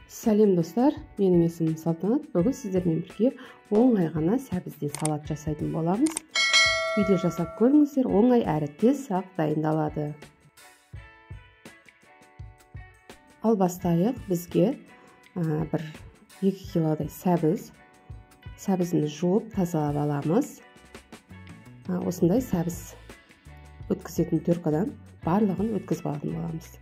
Сәлем достар, менің есімім Салтанат. Бүгін сіздермен бірге оңай ғана сәбізден салат жасайтын боламыз. Видео жасап көріңіздер, оңай әрі тез-ақ дайындалады. Ал бастайық. Бізге бір 2 килодай сәбізді жуып тазалап аламыз. Осындай сәбіз өткізетін түркадан барлығын өткізіп алатын боламыз.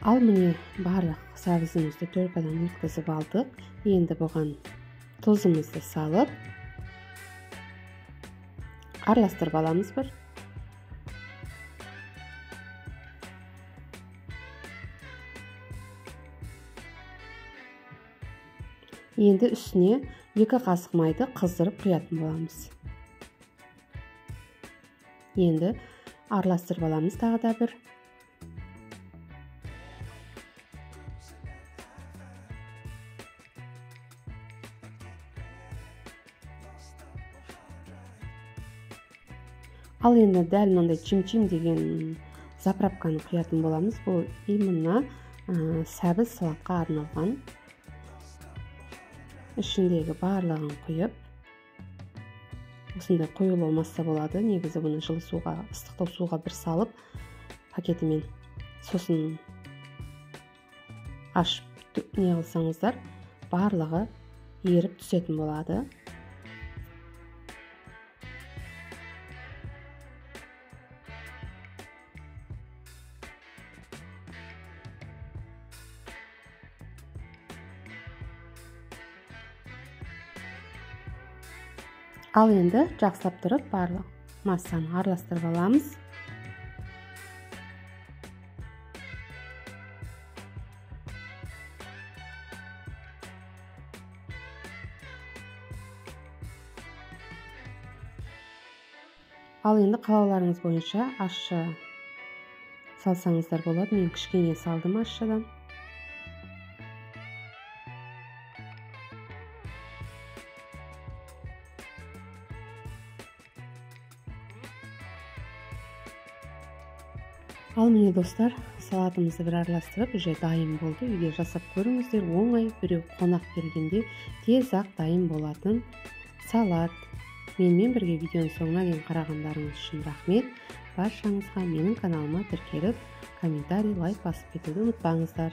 Ал міне барлық сәбізімізді түркадан өткізіп алдық. Енді бұған тұзымызды салып араластырып аламыз бір. Енді үстіне 2 қасық майды қыздырып құятын боламыз. Енді араластырып аламыз тағы да бір. Ал енді дәл мынандай чим-чим деген заправканы құятын боламыз. Бұл именно сәбіз салатқа арналған. Ішіндегі барлығын құйып, осындай қою болмаса болады. Негізі бұны жылы суға, ыстықтау суға бір салып, пакетімен сосын ашып не қылсаңыздар, барлығы еріп түсетін болады. Ал енді жақсылап тұрып барлық массаны араластырып аламыз. Ал енді қалауларыңыз бойынша ащы салсаңыздар болады. Мен кішкене салдым ащыдан. Ал міне достар, салатымызды бір араластырып, уже дайын болды. Үйде жасап көріңіздер, оңай, біреу қонақ келгенде тез-ақ дайын болатын салат. Менімен бірге видеоның соңына дейін қарағандарыңыз үшін рахмет. Баршаңызға менің каналыма тіркеліп, комментарий, лайк басып кетуді ұмытпаңыздар.